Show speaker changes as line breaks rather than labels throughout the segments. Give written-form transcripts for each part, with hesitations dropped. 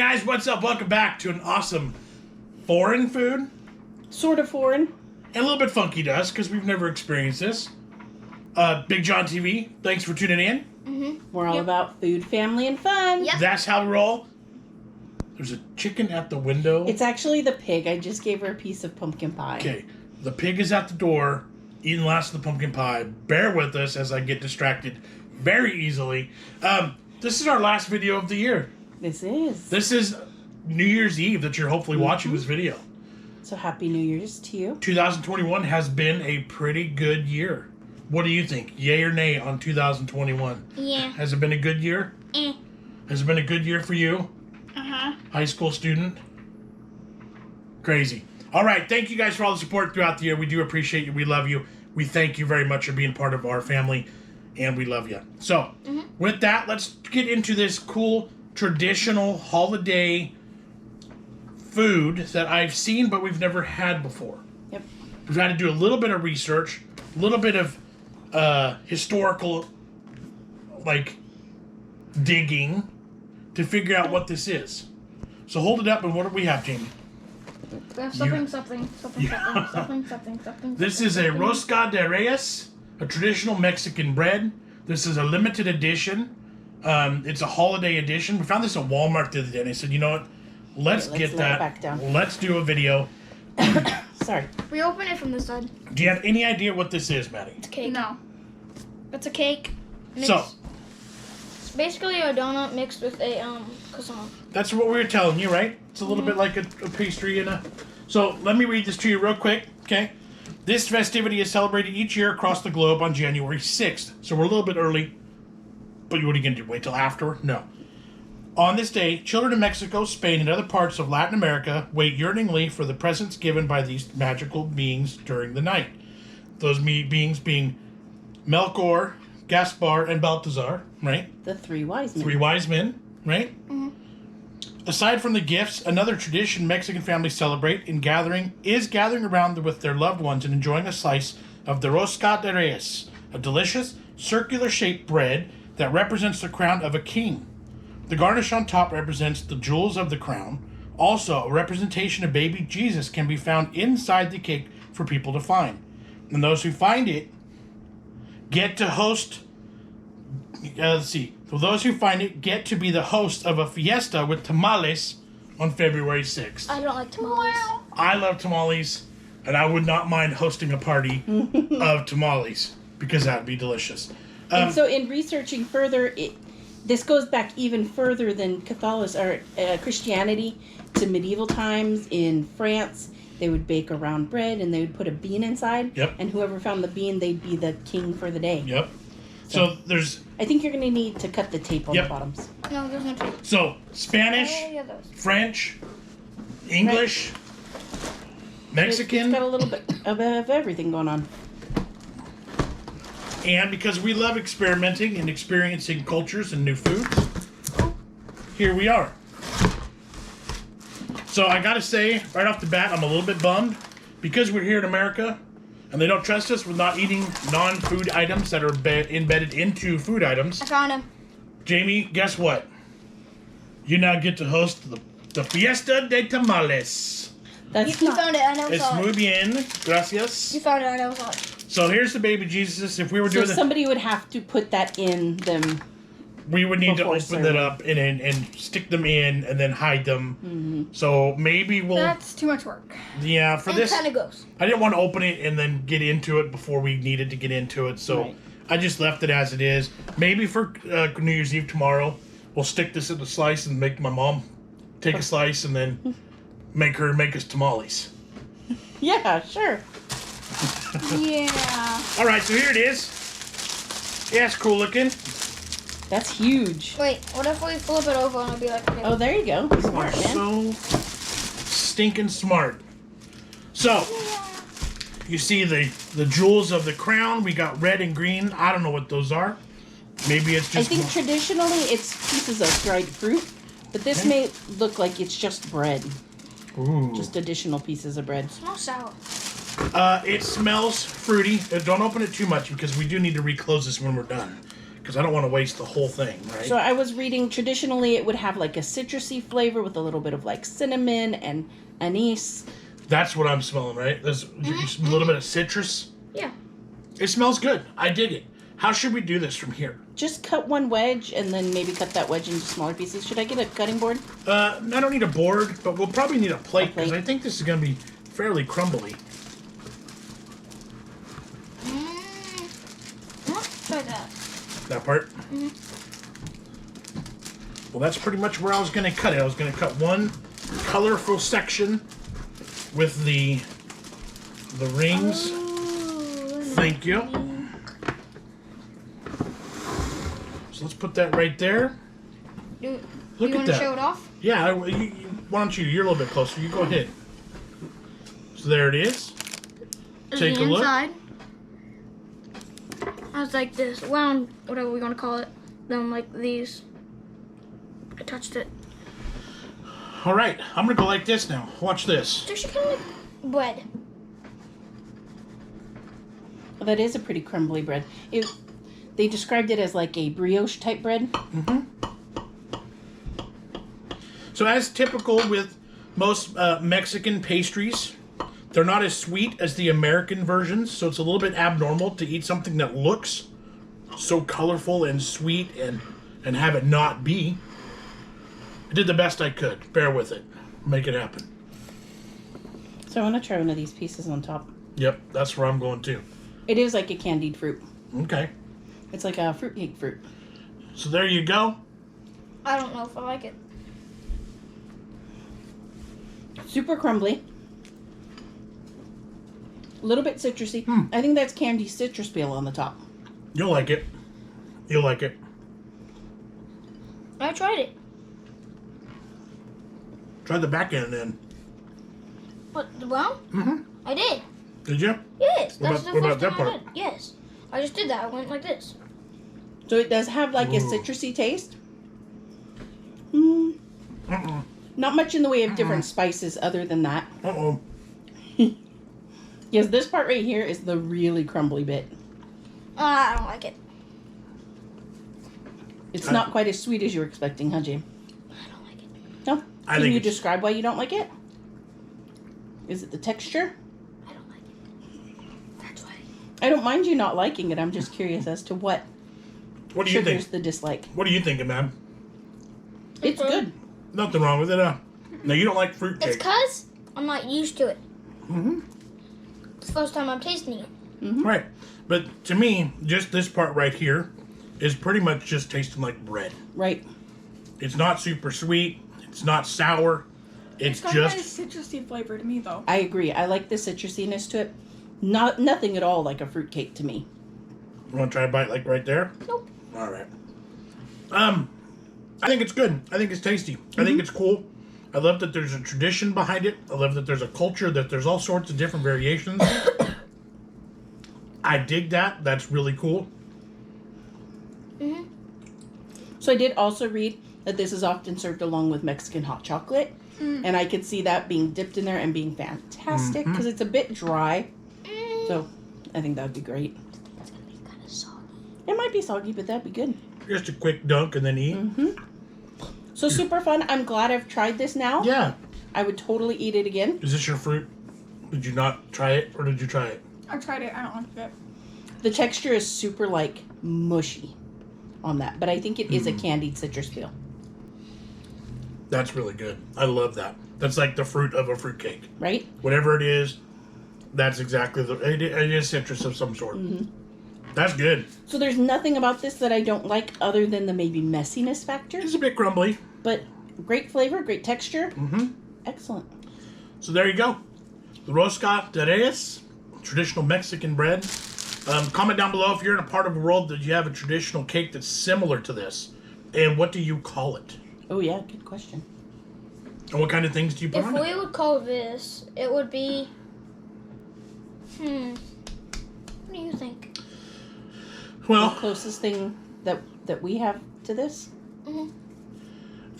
guys, what's up? Welcome back to an awesome foreign food.
Sort of foreign.
And a little bit funky to us because we've never experienced this. BigJon TV, thanks for tuning in.
We're all about food, family, and fun.
Yep.
That's how we roll. There's a chicken at the window.
It's actually the pig. I just gave her a piece of pumpkin pie.
Okay, the pig is at the door, eating the last of the pumpkin pie. Bear with us as I get distracted very easily. This is our last video of the year.
This is.
This is New Year's Eve that you're hopefully watching this video.
So happy New Year's to you.
2021 has been a pretty good year. What do you think? Yay or nay on 2021?
Yeah.
Has it been a good year? Has it been a good year for you?
Uh-huh.
High school student? Crazy. All right. Thank you guys for all the support throughout the year. We do appreciate you. We love you. We thank you very much for being part of our family. And we love you. So, with that, let's get into this cool, traditional holiday food that I've seen, but we've never had before.
Yep.
We've had to do a little bit of research, a little bit of historical, digging to figure out what this is. So hold it up, and what do we have, Jamie?
Something.
This is a Rosca de Reyes, a traditional Mexican bread. This is a limited edition. It's a holiday edition. We found this at Walmart the other day, and I said, you know what? Let's get that.
Back down.
Let's do a video.
Sorry.
We open it from this side.
Do you have any idea what this is, Maddie?
It's cake. No. It's a cake.
So,
It's basically a donut mixed with a croissant.
that's what we were telling you, right? It's a little bit like a pastry and a... So, let me read this to you real quick, okay? This festivity is celebrated each year across the globe on January 6th. So, we're a little bit early. But what are you going to do? Wait till after? No. On this day, children in Mexico, Spain, and other parts of Latin America wait yearningly for the presents given by these magical beings during the night. Those beings being Melchor, Gaspar, and Balthazar, right?
The three wise men.
Three wise men, right? Aside from the gifts, another tradition Mexican families celebrate is gathering around with their loved ones and enjoying a slice of the Rosca de Reyes, a delicious circular-shaped bread that represents the crown of a king. The garnish on top represents the jewels of the crown. Also, a representation of baby Jesus can be found inside the cake for people to find. And those who find it get to host... those who find it get to be the host of a fiesta with tamales on February 6th.
I don't like tamales.
I love tamales, and I would not mind hosting a party of tamales because that would be delicious.
And so in researching further, this goes back even further than Christianity to medieval times. In France, they would bake a round bread and they would put a bean inside.
Yep.
And whoever found the bean, they'd be the king for the day.
Yep. So there's...
I think you're going to need to cut the tape on the bottoms.
No, there's no tape.
So, Spanish,
Yeah, those.
French, English, Mexican...
It's got a little bit of everything going on.
And because we love experimenting and experiencing cultures and new foods, here we are. So I gotta say, right off the bat, I'm a little bit bummed. Because we're here in America, and they don't trust us with not eating non-food items that are embedded into food items.
I found him.
Jamie, guess what? You now get to host the Fiesta de Tamales.
You found it. I never
It's
saw
muy
it.
bien. Gracias.
You found it. I never saw it.
So here's the baby Jesus. If we were
So
doing
somebody would have to put that in them.
we would need to
before
open
serving.
it up and stick them in and then hide them. So maybe we'll...
That's too much work.
Yeah, for
And
this...
it kind of goes.
I didn't want to open it and then get into it before we needed to get into it. So
Right.
I just left it as it is. Maybe for New Year's Eve tomorrow, we'll stick this in a slice and make my mom take a slice and then make her make us tamales.
Yeah, sure.
Yeah.
All right, so here it is. Yeah, it's cool looking.
That's huge.
Wait, what if we flip it over and it'll be like... Okay.
Oh, there you go. Smart, man.
So stinking smart. So you see the jewels of the crown. We got red and green. I don't know what those are. Maybe it's
I
just...
think traditionally it's pieces of dried fruit, but this may look like it's just bread.
Ooh.
Just additional pieces of bread.
It smells sour.
It smells fruity. Don't open it too much because we do need to reclose this when we're done. because I don't want to waste the whole thing, right?
So I was reading, traditionally it would have like a citrusy flavor with a little bit of like cinnamon and anise.
That's what I'm smelling, right? There's a little bit of citrus.
Yeah.
It smells good. I dig it. How should we do this from here?
Just cut one wedge and then maybe cut that wedge into smaller pieces. Should I get a cutting board?
I don't need a board, but we'll probably need a plate because
plate.
I think this is going to be fairly crumbly.
Try that.
That part? Well, that's pretty much where I was going to cut it. I was going to cut one colorful section with the rings. Thank you. So let's put that right there.
Look
Look
you
at
want to
that.
show it off?
Yeah, why don't you? You're a little bit closer. You go ahead. So there it is. Take a look.
Inside. I was like this, wound, whatever we're gonna call it. Then like these. I touched it.
All right, I'm gonna go like this now. Watch this.
It's actually kind of like bread.
Well, that is a pretty crumbly bread. They described it as like a brioche type bread.
So as typical with most Mexican pastries, they're not as sweet as the American versions, so it's a little bit abnormal to eat something that looks so colorful and sweet and have it not be. I did the best I could. Bear with it. Make it happen.
So I want to try one of these pieces on top.
Yep, that's where I'm going too.
It is like a candied fruit.
Okay.
It's like a fruitcake fruit.
So there you go.
I don't know if I like it.
Super crumbly. A little bit citrusy. I think that's candy citrus peel on the top.
You'll like it. You'll like it.
I tried it.
Try the back end then.
What, the brown? I did.
Did you?
Yes.
What
That's
about-
the
what
first
about
time
that
I did. Yes. I just did that. I went like this.
So it does have like a
Ooh.
citrusy taste. Not much in the way of different spices other than that.
Uh-oh.
Yes, this part right here is the really crumbly bit.
I don't like it.
It's not quite as sweet as you were expecting, huh, Jane?
I don't like it.
No?
I
Can
think
you
it's-
describe why you don't like it? Is it the texture?
I don't like it. That's why.
I don't mind you not liking it. I'm just curious as to what
What do you
triggers
think?
the dislike.
What are you thinking, man?
It's good.
Nothing wrong with it, No, you don't like fruit
It's
cake.
because I'm not used to it. It's the first time I'm tasting it.
Right. But to me, just this part right here is pretty much just tasting like bread.
Right.
It's not super sweet. It's not sour. It's
got
just...
a nice citrusy flavor to me, though.
I agree. I like the citrusiness to it. Nothing at all like a fruitcake to me.
You want to try a bite like right there?
Nope.
All right. I think it's good. I think it's tasty. I think it's cool. I love that there's a tradition behind it. I love that there's a culture, that there's all sorts of different variations. I dig that. That's really cool.
So I did also read that this is often served along with Mexican hot chocolate. And I could see that being dipped in there and being fantastic because it's a bit dry. So I think that would be great.
It's gonna be kind of soggy.
It might be soggy, but that'd be good.
Just a quick dunk and then eat.
So super fun. I'm glad I've tried this now.
Yeah.
I would totally eat it again.
Is this your fruit? Did you not try it, or did you try it?
I tried it. I don't like it.
The texture is super like mushy on that, but I think it is a candied citrus peel.
That's really good. I love that. That's like the fruit of a fruitcake.
Right?
Whatever it is, that's exactly it is citrus of some sort. That's good.
So there's nothing about this that I don't like other than the maybe messiness factor.
It's a bit crumbly.
But great flavor, great texture. Excellent.
So there you go. The Rosca de Reyes, traditional Mexican bread. Comment down below if you're in a part of the world that you have a traditional cake that's similar to this. And what do you call it?
Oh yeah, good question.
And what kind of things do you put
If
on it?
we would call this, it would be. What do you think?
The
Well,
closest thing that we have to this.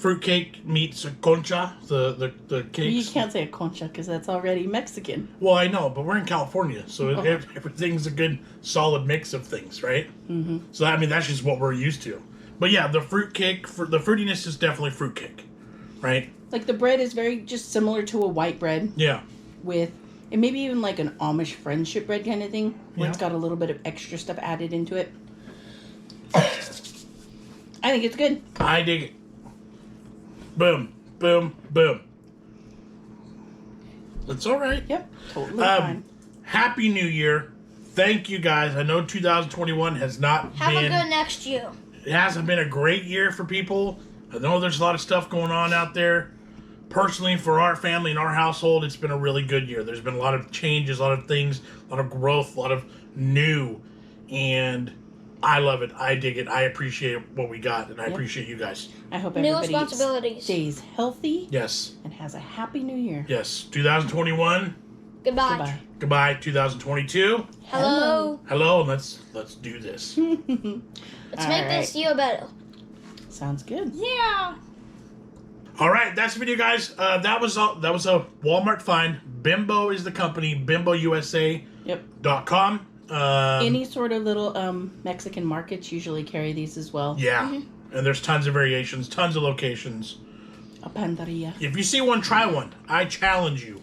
fruitcake meets a concha, the
You
cakes.
can't say a concha because that's already Mexican.
Well, I know, but we're in California, so
Oh.
everything's a good solid mix of things, right?
Mm-hmm.
So I mean, that's just what we're used to. But yeah, the fruitcake, the fruitiness is definitely fruitcake, right?
Like the bread is very just similar to a white bread
Yeah.
with, and maybe even like an Amish friendship bread kind of thing, where it's
Yeah.
got a little bit of extra stuff added into it. I think it's good.
I dig it. Boom, boom, boom. It's all right.
Yep, totally fine.
Happy New Year. Thank you guys. I know 2021 has not
Have
been...
a good next year.
It hasn't been a great year for people. I know there's a lot of stuff going on out there. Personally, for our family and our household, it's been a really good year. There's been a lot of changes, a lot of things, a lot of growth, a lot of new. And I love it. I dig it. I appreciate what we got, and I appreciate you guys.
I hope
New
everybody
responsibilities.
stays healthy
Yes.
and has a happy new year.
Yes. 2021.
Goodbye.
Goodbye.
Goodbye. 2022.
Hello.
Hello. Let's do this.
Let's make this year better.
Sounds good.
Yeah.
All right, that's the video, guys. That was a Walmart find. Bimbo is the company. BimboUSA.com.
Yep. Any sort of little Mexican markets usually carry these as well.
Yeah, and there's tons of variations, tons of locations.
A pandaria.
If you see one, try one. I challenge you.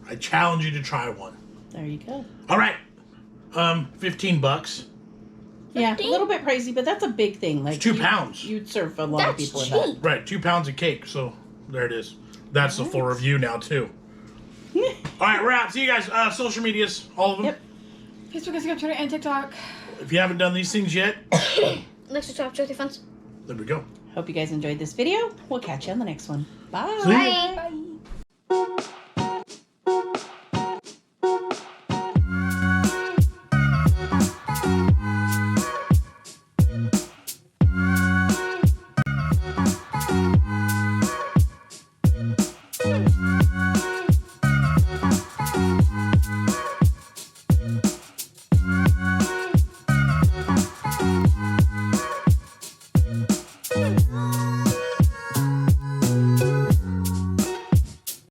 I challenge you to try one.
There you go.
All right, $15.
Yeah, a little bit pricey, but that's a big thing. Like
It's 2 pounds.
You'd serve a lot of
That's
people with
cheap.
Right, 2 pounds of cake. So there it is. That's the full review now too.
that.
All right, we're out. See you guys. Social medias, all of them.
Yep.
Facebook, Instagram, Twitter, and TikTok.
If you haven't done these things yet,
Next subscribe to your friends.
there we go.
Hope you guys enjoyed this video. We'll catch you on the next one. Bye.
See ya.
Bye.
Bye.